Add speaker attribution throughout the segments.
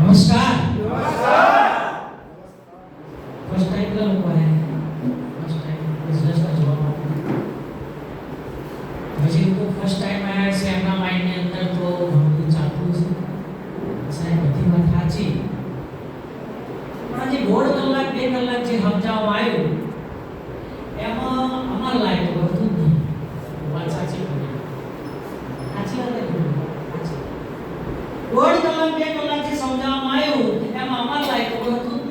Speaker 1: नमस्कार। First time का लोग है, फर्स्ट टाइम बिजनेस का जॉब मुझे तो फर्स्ट टाइम आया है से अपना माइंड में अंदर तो हम चाहते हैं साહેબ બધી વાત સાચી પણ આજે 1.5 કલાક 2 કલાક જે સમજાવવા આવ્યું એમાં અમાર લાયક બધું જ નહીં વાત સાચી સાચી વાત છે 1.5 કલાક 2 કલાક જે સમજાવવામાં આવ્યું એમાં અમાર લાયક બધું જ નહીં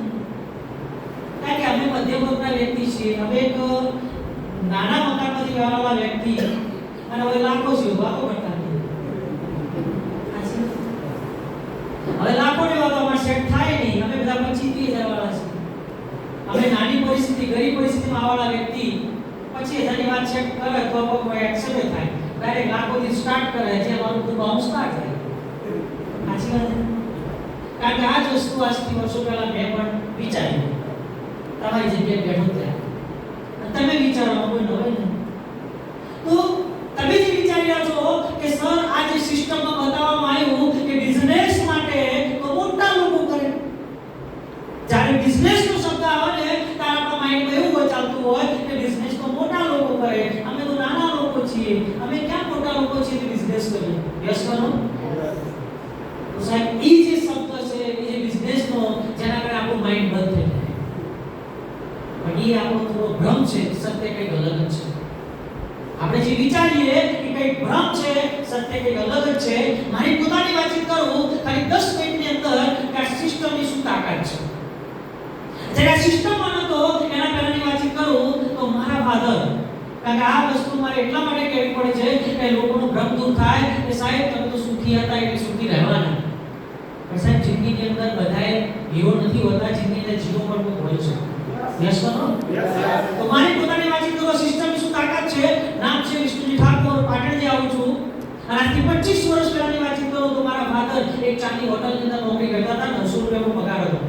Speaker 1: કારણ કે અમે મધ્યમ વર્ગના વ્યક્તિ છીએ અમે એક નાના મકાનમાંથી આવવાવાળા વ્યક્તિ અને હવે લાખો છે વાતો કરતા હવે લાખો ને વાતો માં સેટ થાય નહીં અમે બધા 25-30,000 વાળા છે અમે નાની પરિસ્થિતિ ગરીબ પરિસ્થિતિમાં આવવાવાળા વ્યક્તિ 25,000 ની વાત સેટ કરે તો કોઈ એક્સેપ્ટ થાય ડાયરેક્ટ લાખો થી સ્ટાર્ટ કરે છે અમારું તો બાઉન્સ થાય સાચી વાત કારણ કે આ જ વસ્તુ આજથી વર્ષો પહેલા મેં પણ વિચાર્યું તમારી જગ્યાએ બેઠો ત્યાં તમે વિચારો કોઈ નવાઈ નહીં તો તમે જે વિચારી રહ્યા છો કે સર આ જે સિસ્ટમમાં બતાવવામાં આવ્યું કે બિઝનેસ માટે તો મોટા લોકો કરે જ્યારે બિઝનેસ નો શબ્દ આવે ને ત્યારે આપણા માઇન્ડમાં એવું ચાલતું હોય કે બિઝનેસ તો મોટા લોકો કરે અમે તો નાના લોકો છીએ અમે ક્યાં મોટા લોકો છીએ કે બિઝનેસ કરીએ યસ કરો તો સાહેબ એ જે શબ્દ છે એ જે બિઝનેસ નો જેના કારણે આપણું માઇન્ડ બંધ થઈ જાય પણ એ આપણો થોડો ભ્રમ છે સત્ય કંઈક અલગ જ છે આપણે જે વિચારીએ કે કંઈક ભ્રમ છે સત્ય કંઈક અલગ જ છે મારી પોતાની વાતચીત કરું ખાલી 10 મિનિટની અંદર કે આ સિસ્ટમની શું તાકાત છે જ્યારે આ સિસ્ટમમાં નતો એના પહેલાની વાતચીત કરું તો મારા ફાધર કારણ કે આ વસ્તુ મારે એટલા માટે કહેવી પડે છે કે લોકોનો ભ્રમ દૂર થાય કે સાહેબ તમે તો સુખી હતા એટલે સુખી રહેવાના પણ સાહેબ જિંદગીની અંદર બધાએ હીરો નથી હોતા જિંદગીની અંદર જીરો પણ કોઈ હોય છે યસ કરો તો મારી પોતાની વાતચીત કરો સિસ્ટમની શું તાકાત છે નામ છે વિષ્ણુજી ઠાકોર પાટણથી આવું છું અને આજથી 25 વર્ષ પહેલાની વાતચીત કરું તો મારા ફાધર એક ચાની હોટલની અંદર નોકરી કરતા હતા 900 રૂપિયાનો પગાર હતો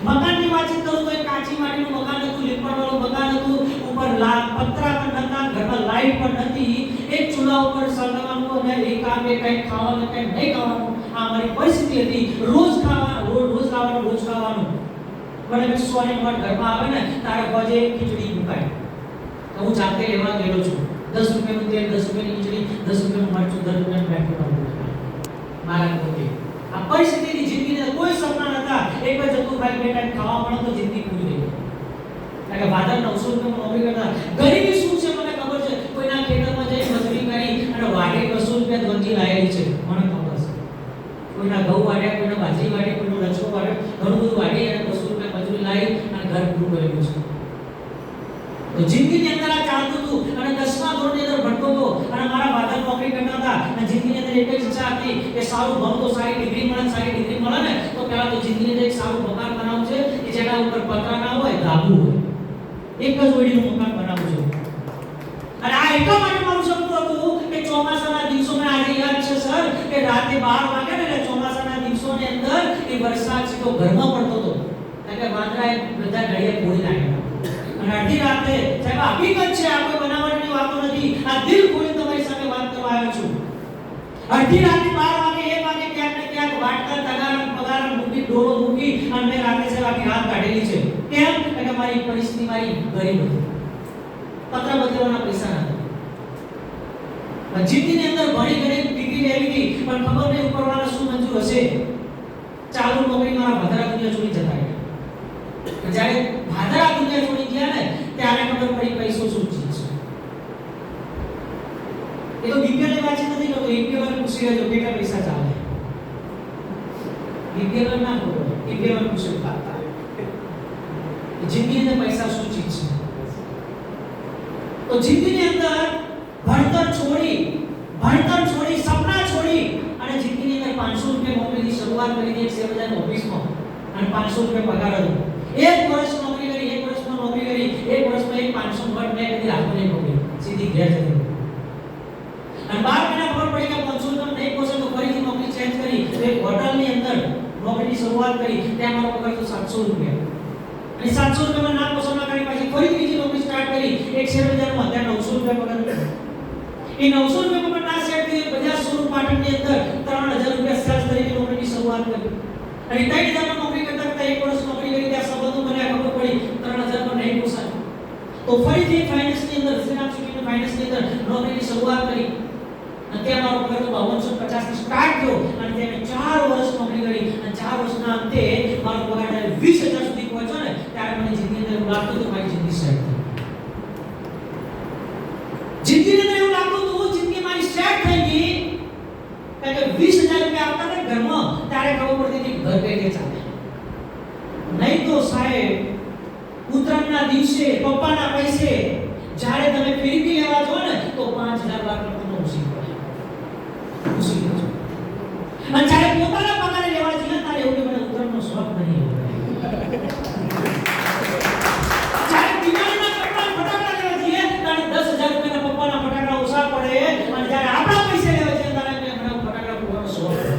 Speaker 1: મકાનની વાતચીત કરું તો એક કાચી માટીનું મકાન હતું લીપણવાળું મકાન હતું ઉપર પતરા પણ નતા ઘરમાં લાઈટ પણ નથી એક ચૂલા ઉપર સળગાવવાનું અને એક કામ કે કંઈ ખાવાનું કંઈ નહીં ખાવાનું આ મારી પરિસ્થિતિ હતી રોજ ખાવાનું રોજ ખાવાનું મને વિશ્વાસની વાત ઘરમાં આવે ને તારે હોજે ખીચડી મુકાય તો હું જાતે લેવા ગયેલો છું 10 રૂપિયાનું તેલ 10 રૂપિયાની ખીચડી 10 રૂપિયાનું મરચું 10 રૂપિયાનું પેટ્રોલ મારા પોતે આ પરિસ્થિતિની જિંદગીને કોઈ સપના નતા એક જ હતું ભાઈ બેટા ખાવા મળે તો જિંદગી પૂરી થઈ કારણ કે ફાધર 900 રૂપિયામાં નોકરી કરતા ગરીબી શું છે મને ખબર છે કોઈના ખેતરમાં જઈ મજૂરી કરી અને વાડે 200 રૂપિયા ધોંજી લાયેલી છે મને ખબર છે કોઈના ઘઉં વાડ્યા કોઈના બાજરી વાડી કોઈનો લચકો વાડ્યો ઘણું બધું વાડી અને 200 રૂપિયા મજૂરી લાવી અને ઘર પૂરું કરેલું છે તો જિંદગીની અંદર આ ચાલતું હતું અને 10મા ધોરણની અંદર ભણતો હતો અને મારા ફાધર નોકરી કરતા હતા અને જિંદગીની અંદર એક જ ઈચ્છા હતી કે સારું ભણો તો સારી ડિગ્રી મળે ને તો પહેલા તો જિંદગીની અંદર એક સારું મકાન બનાવવું છે કે જેના ઉપર પતરા ના હોય ધાબુ હોય એક જ ઓડીનું મકાન બનાવવું છે અને આ એટલા માટે મારું સપનું હતું કે ચોમાસાના દિવસોમાં આજે યાદ છે સર કે રાતે 12 વાગે ને ચોમાસાના દિવસોની અંદર એ વરસાદ સીધો ઘરમાં પડતો હતો એટલે વાંદરાએ બધા ઘડિયા ફોડી નાખ્યા અને અડધી રાતે સાહેબ હકીકત છે આ કોઈ બનાવટની વાતો નથી આ દિલ ખોલી તમારી સામે વાત કરવા આવ્યો છું અડધી રાતે 12 વાગે 1 વાગે ક્યાંક ને ક્યાંક વાટકા તગારા પગાર મૂકી ડોળો મૂકી અને મેં રાતે સાહેબ આખી રાત કાઢેલી છે કેમ કે મારી પરિસ્થિતિ મારી ગરીબ હતી પત્ર બદલવાના પૈસા નતા જિંદગીની અંદર ભણી ગણી ડિગ્રી લેવી હતી પણ ખબર નહીં ઉપરવાળા શું મંજૂર હશે ચાલુ નોકરી મારા ભાદરા દુનિયા છોડી જતા રહ્યા જ્યારે ભાદરા દુનિયા છોડી ગયા ને ત્યારે ખબર પડી પૈસો શું ચીજ છે એ તો બીપીએલ વાંચી નથી કરતો એપીએલ પૂછી લેજો કેટલા પૈસા ચાલે બીપીએલ ના બોલો એપીએલ પૂછી પાતા જિંદગીની અંદર પૈસા શું ચીજ છે તો જિંદગીની અંદર ભણતર છોડી સપના છોડી અને જિંદગીની અંદર 500 રૂપિયા નોકરીની શરૂઆત કરી હતી એક સેવજાની ઓફિસમાં અને 500 રૂપિયા પગાર હતો એક વર્ષ નોકરી કરી એક વર્ષમાં નોકરી કરી એક વર્ષમાં એક 500 ઘટ મેં કદી રાખો નહીં નોકરી સીધી ઘેર જતી અને 12 મહિના ખબર પડી કે 500 રૂપિયા નહીં પોસે તો ફરીથી નોકરી ચેન્જ કરી એક હોટલની અંદર નોકરીની શરૂઆત કરી ત્યાં મારો પગાર તો 700 રૂપિયા અને 700 રૂપિયામાં ના પોસના કરી પછી ફરી બીજી નોકરી સ્ટાર્ટ કરી એક સેવજાનો ત્યાં 900 રૂપિયા પગાર એ 900 રૂપિયા પર ના સેટ થઈ બજાજ સ્વરૂપ પાટણની અંદર 3000 રૂપિયા સેલ્સ તરીકે નોકરીની શરૂઆત કરી અને 3000 માં નોકરી કરતા કરતા 1 વર્ષ નોકરી કરી ત્યાં સંબંધો મને ખબર પડી 3000 માં નહીં પોસાય. તો ફરીથી ફાઇનાન્સની અંદર શ્રીરામ સિટીની ફાઇનાન્સની અંદર નોકરીની શરૂઆત કરી. અને ત્યાં મારો પગાર તો 5250 થી સ્ટાર્ટ થયો અને ત્યાં 4 વર્ષ નોકરી કરી અને 4 વર્ષના અંતે મારો પગાર 20000 સુધી પહોંચ્યો ને ત્યારે મને જિંદગીની અંદર એવું લાગતું હતું મારી જિંદગી સેટ થઈ. જિંદગીની અંદર એવું લાગતું હતું જિંદગી મારી સેટ થઈ ગઈ. કારણ કે 20000 રૂપિયા આવતા હતા ઘરમાં ત્યારે ખબર પડતી હતી ઘર કઈ રીતે ચાલે. નહીં તો સાહેબ ઉત્તરાયણના દિવસે પપ્પાના પૈસે જ્યારે તમે ફિરકી લેવા જો ને તો 5000 લાખ રૂપિયાનો ઉસી પડે. ઉસી પડે. અને જ્યારે પોતાના પગારે લેવા જઈએ ત્યારે એવું કે મને ઉત્તરાયણનો શોખ નહીં હોય. જ્યારે દિવાળીના કપડાં ફટાકડા લેવા જઈએ ત્યારે 10000 રૂપિયાના પપ્પાના ફટાકડા ઓછા પડે અને જ્યારે આપણા પૈસે લેવા જઈએ ત્યારે મને ફટાકડા ફોડવાનો શોખ પડે.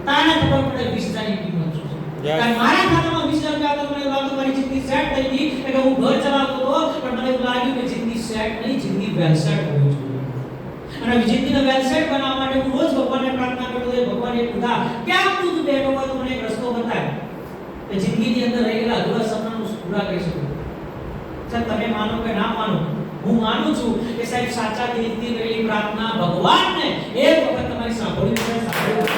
Speaker 1: તાને ખબર પડે 20000 ની કિંમત શું છે. કારણ મારા ખાતામાં 20000 રૂપિયા આવતા મને લાગતું મારી જિંદગી સેટ થઈ ગઈ એટલે હું ઘર ચલાવતો હતો પણ મને એવું લાગ્યું કે જિંદગી સેટ નહીં જિંદગી વેલ સેટ હોવી જોઈએ. અને જિંદગીને વેલ સેટ બનાવવા માટે હું રોજ ભગવાનને પ્રાર્થના કરતો હતો ભગવાન એક ખુદા ક્યાં તું બેઠો હોય તો મને એક રસ્તો બતાવ કે જિંદગીની અંદર રહેલા અધૂરા સપનાનું પૂરા કરી શકું. સર તમે માનો કે ના માનો હું માનું છું કે સાહેબ સાચા દિલથી કરેલી પ્રાર્થના ભગવાનને એક વખત તમારી સાંભળવી પડે સાંભળવી.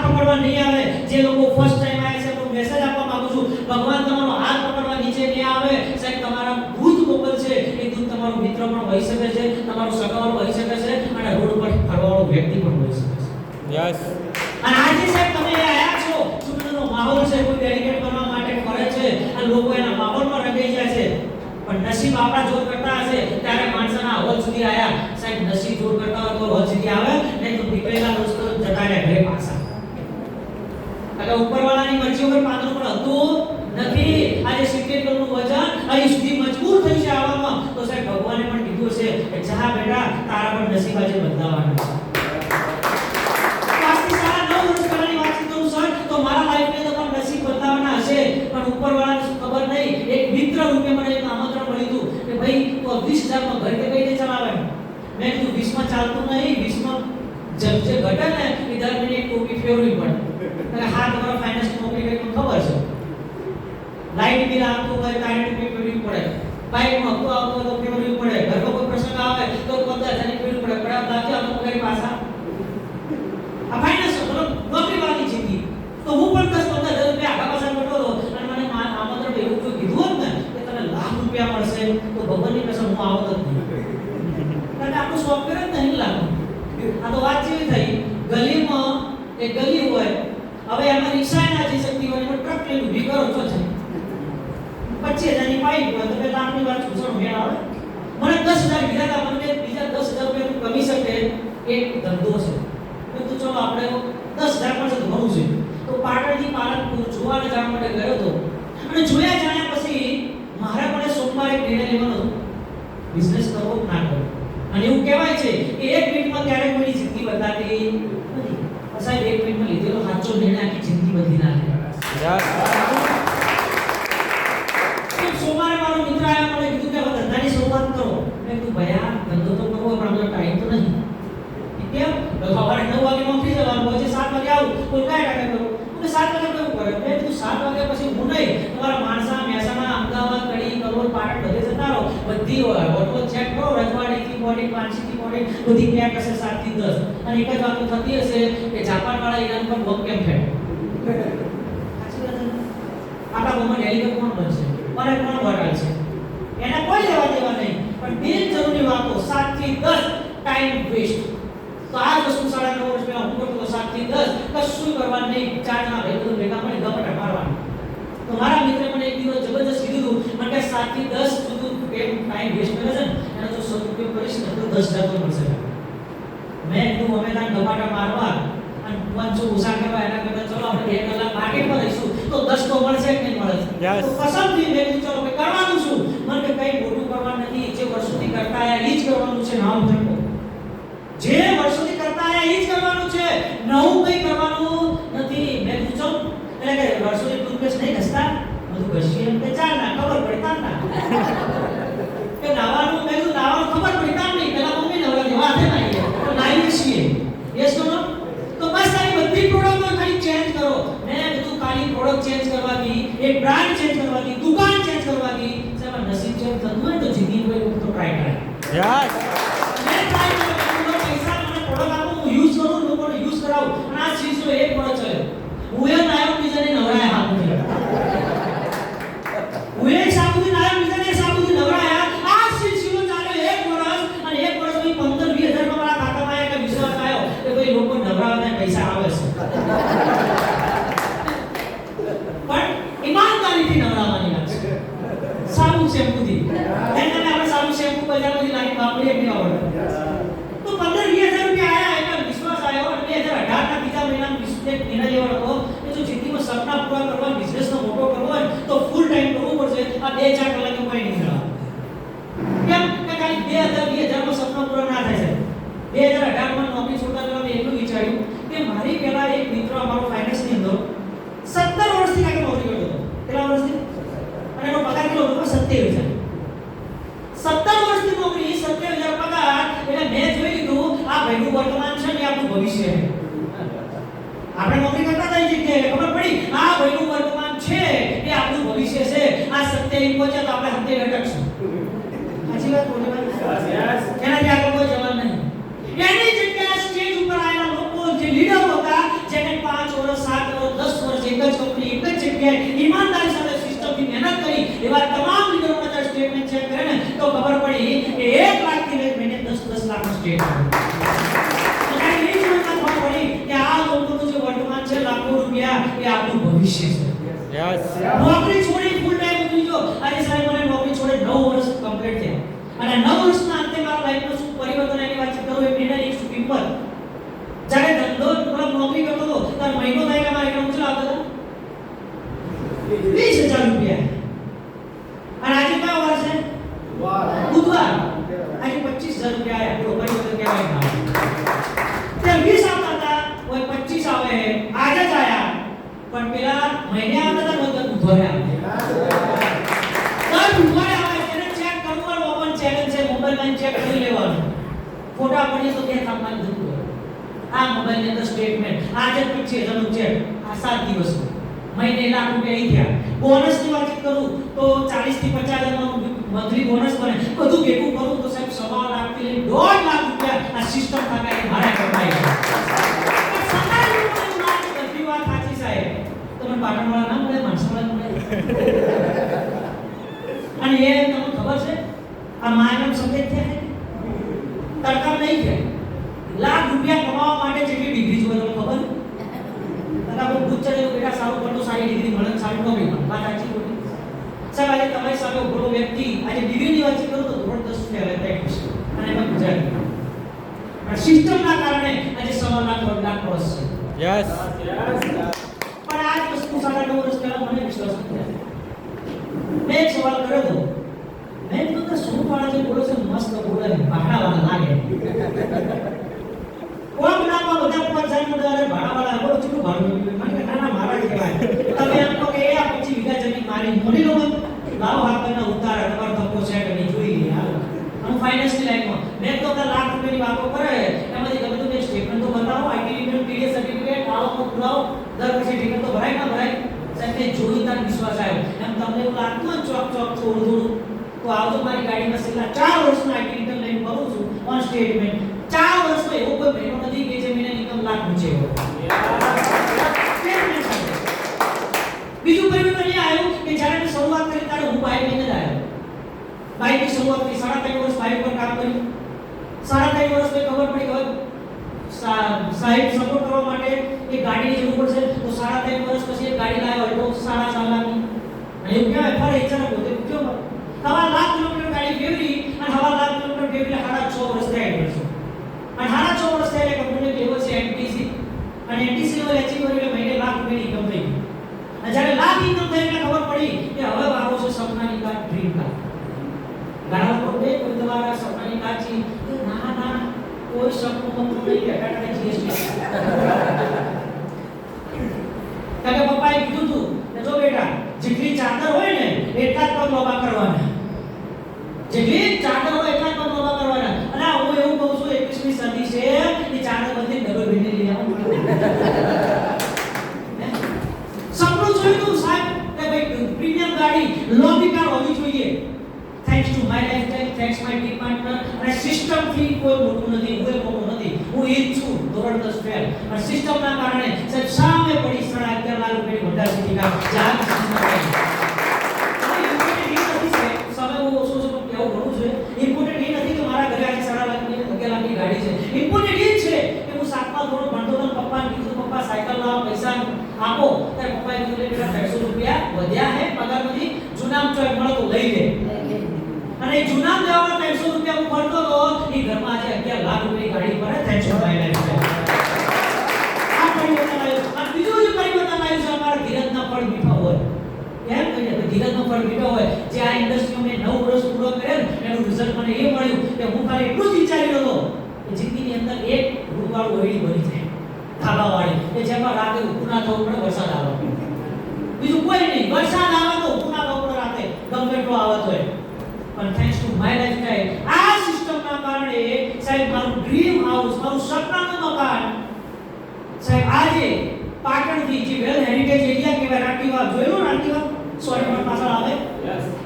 Speaker 1: પકડવા નહીં આવે. જે લોકો ફર્સ્ટ ટાઈમ આવે છે હું મેસેજ આપવા માંગુ છું ભગવાન તમારો હાથ પકડવા નીચે નહીં આવે. સાહેબ તમારા દૂત મોકલશે એ દૂત તમારો મિત્ર પણ હોઈ શકે છે તમારો સગાવાળો હોઈ શકે છે અને રોડ પર ફરવાવાળો વ્યક્તિ પણ હોઈ શકે છે. યસ. અને આજે સાહેબ તમે આયા છો ચૂંટણીનો માહોલ છે કોઈ ડેલિગેટ બનવા માટે ફરે છે અને લોકો એના માહોલમાં રંગાઈ જાય છે પણ નસીબ આપણા જોર કરતા હશે ત્યારે માણસના હોલ સુધી આયા. સાહેબ નસીબ જોર કરતા હોય તો હોલ સુધી આવે નહીં તો નીકળેલા દોસ્તો જતા રહે ઘરે પાછા. એટલે ઉપરવાળાની મરજી વગર પાંદડું પણ હતું નથી. આજે 70 કિલોનું વજન અહીં સુધી મજબૂર થઈ છે આવવામાં તો સાહેબ ભગવાને પણ કીધું છે કે જા બેટા તારા પણ નસીબ આજે બદલાવાનું છે. આજથી સારા 9 વર્ષ પહેલાની વાત કરું સર તો મારા લાઈફની અંદર પણ નસીબ બદલાવાના હશે પણ ઉપરવાળાને ખબર નહીં. એક મિત્ર રૂપે મને એક આમંત્રણ મળ્યું હતું કે ભાઈ તું 20000 માં ઘર કે કઈ રીતે ચલાવે. મેં કીધું 20 માં ચાલતું નહીં 20 માં જે ઘટે ને એ દર મહિને એક ટોપી ફેરવવી પડે. એટલે હા તમારો ફાઇનાન્સ નોકરી કરી તો ખબર છે લાઈટ બિલ આવતું હોય તારે ટોપી ફેરવવી પડે. બાઈકમાં હપ્તો આવતો હોય તો ફેરવવી પડે. ઘરમાં કોઈ પ્રસંગ આવે તો 15000 ની ફેરવવી પડે. બરાબર બાકી આવતો પગારી પાછા આ ફાઇનાન્સ મતલબ નોકરી વાળી જિંદગી. તો હું પણ 10-15000 રૂપિયા આગા પાછા કરતો હતો અને મને આમંત્રણ એવું કોઈ કીધું હોત ને કે તને લાખ રૂપિયા મળશે તો ભગવાનની કસમ હું આવત જ નહીં. કારણ કે આપણું સોફ્ટવેર જ નહીં લાગતું. આ તો વાત જેવી થઈ ગલીમાં એક ગલી હોય હવે એમાં રિક્ષા ના જઈ શકતી હોય એમાં ટ્રક લઈને ઊભી કરો છો છે 25000 ની પાઇપ હોય તો 2 લાખની વાત છોડો મેળ આવે. મને 10000 કીધા હતા મને બીજા 10000 રૂપિયા કમી શકે એક ધંધો છે તો ચલો આપણે 10000 પણ છે તો ઘણું છે. તો પાટણથી પાલનપુર જોવાને જવા માટે ગયો હતો અને જોયા જાણ્યા પછી મારા પણ સોમવારે એક નિર્ણય લેવાનો હતો બિઝનેસ કરવો ના કરવો. અને એવું કહેવાય છે કે 1 મિનિટમાં ક્યારેય કોઈની જિંદગી બદલાતી નથી. સાહેબ 1 મિનિટમાં લીધેલો સાચો નિર્ણય આખી જિંદગી બદલી નાખે. સોમવારે મારો મિત્ર આવ્યો મને કીધું કે હવે ધંધાની શરૂઆત કરો. મેં કીધું ભયા ધંધો તો કરવો પણ આપણો ટાઈમ તો નહીં. કેમ સવારે 9 વાગે નોકરી જવાનું પછી 7 વાગે આવું તો કઈ ટાઈમે કરું અને 7 વાગે કેવું કરે. મેં કીધું 7 વાગ્યા પછી હું નહીં તમારા માણસા મહેસાણા અમદાવાદ કડી કલોલ પાટણ બધે જતા રહો બધી હોટલ ચેક કરો રજવાડીથી બોડી પાંચીથી બોડી બધી પેક હશે 7 થી 10 અને એક જ વાત થતી હશે કે જાપાન વાળા ઈરાન પર બોમ્બ કેમ ફેંક. આપણા ગામમાં ડેલિગેટ કોણ બનશે અને કોણ વડાલ છે એને કોઈ લેવા દેવા નહીં પણ બિનજરૂરી વાતો 7 થી 10 ટાઈમ વેસ્ટ. તો આ વસ્તુ 9.5 વર્ષ પહેલા હું કરતો 7 થી 10 કશું કરવાનું નહીં. 4 જણા ભાઈ બધું ભેગા મળી ગપટા મારવાનું. તો મારા મિત્રે મને એક દિવસ જબરદસ્ત કીધું મને કે 7 થી 10 સુધી ટાઈમ વેસ્ટ કરે છે એનો જો સદુપયોગ કરીશ ને તો 10000 તો મળશે. મેં કીધું અમે ત્યાં ગપાટા મારવા અને પંચો ઉષા કરવા એના કરતા ચલો આપણે 2 કલાક માર્કેટમાં રહીશું તો 10 તો મળશે કે નહીં મળે. તો પસંદથી મેં કીધું ચલો કે કરવાનું શું મને કે કઈ મોટું કરવાનું નથી જે વર્ષોથી કરતા આયા એ જ કરવાનું છે. નામ થકો જે વર્ષોથી કરતા આયા એ જ કરવાનું છે નવું કંઈ કરવાનું નથી. મેં કીધું એટલે કે વર્ષોથી ટૂથપેસ્ટ નહીં ઘસતા બધું ઘસીએ એમ કે ચાલ ના ખબર પડતા ના કે નાવાનું મેં કીધું નાવાનું ખબર પડતા નહીં પેલા મમ્મી નવરા જેવા હાથે નાઈએ તો નાઈએ છીએ યસ પૈસા આવે છે. પણ ઈમાનદારીથી નવડાવવાની વાત છે. સાબુ શેમ્પૂથી એને આપણે સાબુ શેમ્પૂ બજારમાંથી લાવી વાપરીએ નહીં આવડે. તો 15-20 હજાર રૂપિયા આયા એટલે વિશ્વાસ આવ્યો અને 2018 ના બીજા મહિનામાં બિઝનેસ નિર્ણય લેવાનો હતો કે જો જિંદગીમાં સપના પૂરા કરવા બિઝનેસનો મોટો કરવો હોય તો ફૂલ ટાઈમ કરવું પડશે. આ 2-4 કલાકે કોઈ નહીં મળે. કેમ કે ખાલી 2000-20 માં સપના પૂરા ના થાય છે. 2018 માં નોકરી છોડતા પહેલા એટલું વિચાર્યું કે મારી પહેલા એક મિત્ર અમારો ફાઇનાન્સની અંદર 17 વર્ષથી કાકે નોકરી કરતો હતો. કેટલા વર્ષથી? અને એનો પગાર કેટલો હતો? 27,000. 17 વર્ષની નોકરી, 27,000 પગાર. એટલે મેં જોઈ લીધું આ ભાઈનું વર્તમાન છે ને આપણું ભવિષ્ય છે. આપણે નોકરી કરતા હતા એ જગ્યાએ ખબર પડી આ ભાઈનું વર્તમાન છે એ આપણું ભવિષ્ય છે. આ 27 પહોંચે તો આપણે 70 અટકશું. સાચી વાત બોલે ભાઈ? એનાથી આગળ કોઈ જવાબ નહીં. એની જગ્યાએ સ્ટેજ ઉપર આવેલા લોકો જે લીડર હતા જેને 5 વર્ષ 7 વર્ષ 10 વર્ષ એક જ કંપની એક જ જગ્યાએ ઈમાનદારી સાથે સિસ્ટમથી મહેનત કરી એવા તમામ લીડરોના જો સ્ટેટમેન્ટ ચેક કરે ને તો ખબર પડી કે 1 લાખથી લઈને મહિને 10 લાખનો સ્ટેટમેન્ટ. અને એ જ વાત ખબર પડી કે આ લોકોનું જે વર્તમાન છે લાખો રૂપિયા એ આપણું ભવિષ્ય છે. યસ. નોકરી છોડી ફૂલ ટાઈમ ઉતરી ગયો. આજે સાહેબ મને નોકરી છોડે 9 વર્ષ કમ્પ્લીટ થયા. અને 9 વર્ષના અંતે મારા લાઈફમાં શું પરિવર્તન એની વાત કરું એક મિનિટ એક સ્ટુપિંગ પર. જ્યારે ધંધો મતલબ નોકરી કરતો હતો ત્યારે મહિનો થાય કે મારા એકાઉન્ટ ચલા આવતા હતા 20,000 રૂપિયા. અને આજે કયો વાર છે? બુધવાર. આજે 25,000 રૂપિયા આયા. તો પરિવર્તન કહેવાય. તે 20 આવતા હતા ઓય 25 આવે આજે જ આયા. પણ પેલા મહિને આવતા હતા નોંધ બુધવારે આવે. દર બુધવારે આવે તેને ચેક કરવું ઓપન ચેલેન્જ છે. મોબાઈલમાં ચેક કરી લેવાનું. ફોટા પડી તો ત્યાં કામમાં જતું રહે. આ મોબાઈલની અંદર સ્ટેટમેન્ટ આજે 25,000 નું ચેક આ 7 દિવસમાં મહિને લાખ રૂપિયા ઈ થયા. બોનસની વાત કરું તો 40 થી 50,000 નો મંથલી બોનસ બને. બધું ભેગું કરું તો સાહેબ 1.5 લાખ થી લઈને 1.5 લાખ રૂપિયા આ સિસ્ટમ કાકા એ મારે કમાઈ છે. સરકારી લોકોની વાત બધી વાત સાચી સાહેબ. તમે પાટણવાળા ના મળે માણસવાળા મળે. અને એ તમને ખબર છે આ માનવ સંકેત છે તડકા નહીં છે. લાખ રૂપિયા કમાવા માટે જેટલી ડિગ્રી જોઈએ તમને ખબર? તારા બહુ ગુચ્છ છે બેટા સારું પડતો સારી ડિગ્રી મળે સારી નોકરી મળે. વાત સાચી ખોટી? સાહેબ આજે તમારી સામે ઉભો વ્યક્તિ આજે ડિગ્રીની વાત કરું તો ધોરણ 10 ફેલ પ્રેક્ટિસ અને એમાં ગુજરાતી. પણ સિસ્ટમના કારણે આજે 1.5 લાખ ક્રોસ છે. યસ. પણ આ વસ્તુ 9.5 વર્ષ પહેલા મને વિશ્વાસ નથી. મેં એક સવાલ કર્યો હતો. મેં તો શું વાળા જે બોલે છે મસ્ત બોલે ભાડાવાળા લાગે. કોમ નામમાં બધા પંચાયત મંડળ ભાડાવાળા બોલો કેટલું ભાડું મને નાના મારા કહેવાય. તમે એમ કહો કે આ 25 વીઘા જમીન મારી મોડી લો લાવો હાથના ઉતાર તમારો ધક્કો છે કે નહીં જોઈ યાર. હું ફાઇનાન્સની લાઈનમાં મેં તો લાખ રૂપિયાની વાતો કરે એમાંથી ગમે તો સ્ટેટમેન્ટ તો બતાવો આઈટી રિટર્ન પીડીએફ સર્ટિફિકેટ આવો પુરાવો દર પછી રિટર્ન તો ભરાય ના ભરાય. સાહેબ મેં જોયું તાર વિશ્વાસ આવ્યો. એમ તમને એવું લાગતું હોય ચોક ચોક થોડું તો આવજો મારી ગાડીમાં છેલ્લા 4 વર્ષના આઈટી રિટર્ન લઈને ફરું છું ઓન સ્ટેટમેન્ટ. 4 વર્ષમાં એવો કોઈ મહિનો નથી કે જે મહિને ઇન્કમ લાખ નીચે હોય. બીજું પરિવર્તન એ આવ્યું કે જ્યારે મેં શરૂઆત કરી ત્યારે હું બાઇક લઈને જ આવ્યો. બાઇકની શરૂઆત કરી 3.5 વર્ષ બાઇક પર કામ કર્યું. 3.5 વર્ષ પછી ખબર પડી કે સાહેબ સપોર્ટ કરવા માટે એક ગાડીની જરૂર પડશે તો 3.5 વર્ષ પછી એક ગાડી લાવ્યો અલ્ટો 4.5 લાખની. અને એવું કહેવાય ફરે ઈચ્છા પોતે પૂછ્યો 1.5 લાખ કિલોમીટર ગાડી ફેરવી અને 1.5 લાખ કિલોમીટર ફેરવી 6.5 વર્ષ થયા એટલે અને 6.5 વર્ષ થયા એટલે કંપની લેવલ છે એનટીસી અને એનટીસી લેવલ અચીવ કરી એટલે મહિને લાખ રૂપિયાની ઇન્કમ થઈ ગઈ. અને જ્યારે લાખ ઇન્કમ થઈ એટલે ખબર પડી કે હવે વારો છે સપનાની કાર ડ્રીમ કાર. ઘણા લોકો બે કોઈ તમારા સપનાની કાર છે ના ના કોઈ સપનું નહીં કે ટાટા જીએસટી. કારણ કે પપ્પાએ કીધું તું કે જો બેટા જેટલી ચાદર હોય ને એટલા જ પગ લોબા કરવાના. જેટલી ચાદર હોય એટલા જ પગ લોબા કરવાના. અને હું એવું કહું છું 21મી સદી છે એ ચાદર બધી ડબલ ભીંડી લઈ આવવાનું. સપનું જોયું તું સાહેબ કે ભાઈ પ્રીમિયમ ગાડી લોબી કાર હોવી જોઈએ. Thanks to my lifestyle, thanks my team partner અને સિસ્ટમ થી કોઈ મોટું નથી, કોઈ મોટું નથી. હું એ જ છું ધોરણ 10 ફેલ. અને સિસ્ટમના કારણે સાહેબ સામે પડી 11.5 લાખ રૂપિયાની હોન્ડા સિટી કાર જાત સમય બહુ ઓછો છે પણ કેવું ઘણું છે. ઇમ્પોર્ટન્ટ એ નથી કે મારા ઘરે આજે 7.5 લાખની 11 લાખની ગાડી છે. ઇમ્પોર્ટન્ટ એ છે કે હું 7મા ધોરણ ભણતો હતો પપ્પાને બધા પૈસા આપો ત્યારે પપ્પાએ કીધું બેટા 150 રૂપિયા વધ્યા હે પગારમાંથી જુનામ ચોય મળે તો લઈ લે અને એ જુનામ લેવાના 150 રૂપિયા હું ભરતો તો એ ઘરમાં આજે 11 લાખ રૂપિયાની ગાડી પર થેન્ક્સ ટુ માય લાઈફ આ પરિવર્તન આવ્યું અને બીજું જે પરિવર્તન આવ્યું છે અમારા ધીરજના ફળ મીઠા હોય કેમ કહીએ તો ધીરજનો ફળ મીઠો હોય જે આ ઇન્ડસ્ટ્રીમાં મેં 9 વર્ષ પૂરો કર્યા એનું રિઝલ્ટ મને એ મળ્યું કે હું ખાલી એટલું જ વિચારી રહ્યો કે જિંદગીની અંદર એક રૂપાળું ઓયડી બની જાય થાબાવાળી કે જેમાં રાતે ઊભું ના થવું પડે વરસાદ આવે બીજું કોઈ નહીં વરસાદ આવે તો ઊભું ના થવું પડે રાતે ગમે એટલો આવત હોય પણ થેન્ક્સ ટુ માય લાઈફસ્ટાઈલ આ સિસ્ટમના કારણે સાહેબ મારું ડ્રીમ હાઉસ મારું સપનાનું મકાન સાહેબ આજે પાટણથી જે વેલ હેરિટેજ એરિયા કહેવાય રાટીવા જોયેલો રાટીવા સોરી પણ પાછળ આવે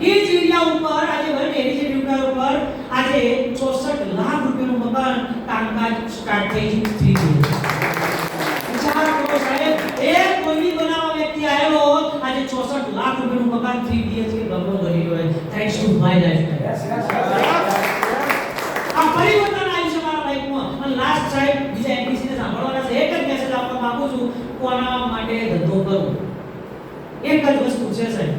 Speaker 1: એ જ એરિયા ઉપર આજે વેલ હેરિટેજ એરિયા ઉપર આજે 64 લાખ રૂપિયાનું મકાન કામકાજ સ્ટાર્ટ થઈ ગયું વિચાર કરો સાહેબ એક કોઈની બનાવવા વ્યક્તિ આવેલો આજે 64 લાખ રૂપિયાનું મકાન 3 BHK બંગલો બની ગયો થેન્ક્સ ટુ માય લાઈફ આ પરિવર્તન આવ્યું છે મારા લાઈફમાં અને લાસ્ટ સાહેબ બીજા એમપીસી ને સાંભળવાના છે એક જ મેસેજ આપવા માંગુ છું કોના માટે ધંધો કરો એક જ વસ્તુ છે સાહેબ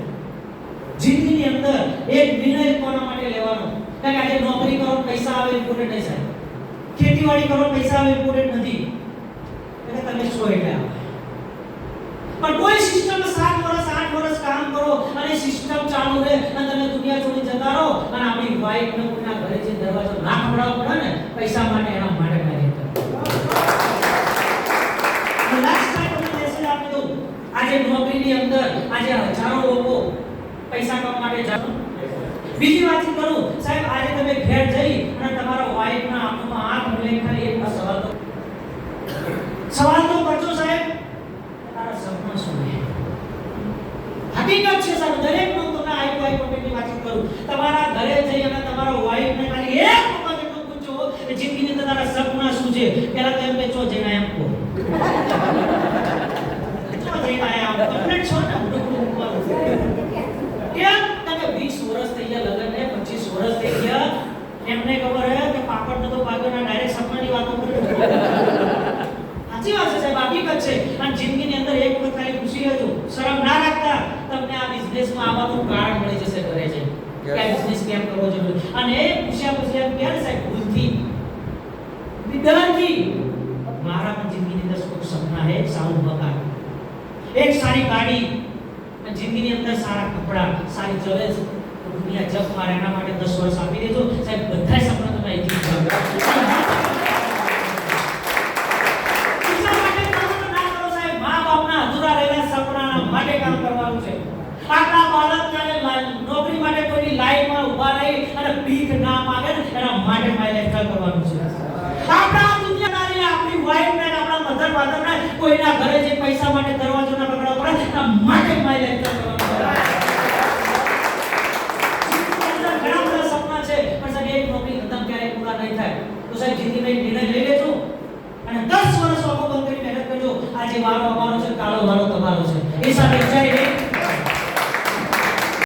Speaker 1: જિંદગીની અંદર એક નિર્ણય કોના માટે લેવાનો કારણ કે આજે નોકરી કરો પૈસા આવે ઇમ્પોર્ટન્ટ નહીં સાહેબ ખેતીવાડી કરો પૈસા આવે ઇમ્પોર્ટન્ટ નથી એટલે તમે છો એટલે પણ કોઈ સિસ્ટમ 7 વર્ષ 8 વર્ષ કામ કરો અને સિસ્ટમ ચાલુ રહે અને તમે દુનિયા છોડી જતા રહો અને આપણી વાઈફ ને કોઈના ઘરે જે દરવાજો ના ખવડાવવો પડે ને પૈસા માટે એના માટે કાર્ય કરો લાસ્ટ ટાઈમ તમને મેસેજ આપી દઉં આજે નોકરીની અંદર આજે હજારો લોકો પૈસા કમાવા માટે જાય બીજી વાત કરું સાહેબ આજે તમે ઘેર જઈ અને તમારા વાઈફના આંખમાં આંખ મિલાઈ ખાલી એક સવાલ તો કરજો સાહેબ તારા સપના શું છે હકીકત છે સાહેબ દરેક નો તમને આઈ વાઈ કોમેન્ટની વાત કરું તમારા ઘરે જઈ અને તમારા વાઈફને ખાલી એક વખત એટલું પૂછો કે જિંદગીની અંદર તારા સપના શું છે પહેલા તો એમ કે ચો જઈને એમ કહો ચો જઈને આયા કમ્પ્લીટ છો ને કેમ તમે 20 વર્ષ થઈ ગયા લગન ને 25 વર્ષ થઈ ગયા એમને ખબર હે કે પાપડ ને તો પાગના ડાયરેક્ટ સપનાની વાતો કરે સાચી વાત છે સાહેબ હકીકત છે અને જિંદગીની અંદર એક વખત ખાલી ખુશી રહેજો શરમ ના રાખતા તમને આ બિઝનેસમાં આવવાનું કારણ મળી જશે કરે છે કે આ બિઝનેસ કેમ કરવો જોઈએ અને એ પૂછ્યા પછી એમ કહે સાહેબ ભૂલથી વિદ્યાર્થી મારા પણ જિંદગીની અંદર કોઈ સપના છે સારું મકાન એક સારી ગાડી અને જિંદગીની અંદર સારા કપડા સારી જવેલ્સ દુનિયા જગ મારે એના માટે 10 વર્ષ આપી દેજો સાહેબ બધાય સપના તમે અહીંથી માટે કામ કરવાનું છે આપણા બાળક જ્યારે નોકરી માટે કોઈની લાઈનમાં ઊભા રહી અને ભીખ ના માંગે ને એના માટે માય લાઈફ કરવાનું છે આપણા દુનિયાદારી આપણી વાઈફ ને આપણા મધર ફાધર ને કોઈના ઘરે જે પૈસા માટે દરવાજો ના પકડવા પડે એના માટે માય લાઈફ કરવાનું છે ઘણા બધા સપના છે પણ સાહેબ એક નોકરી ખતમ ક્યારે પૂરા નહીં થાય તો સાહેબ જિંદગીમાં નિર્ણય લઈ લેજો અને 10 વર્ષ આંખો બંધ કરી મહેનત કરજો આજે વારો અમારો છે કાળો વારો તમારો છે એ સાથે જય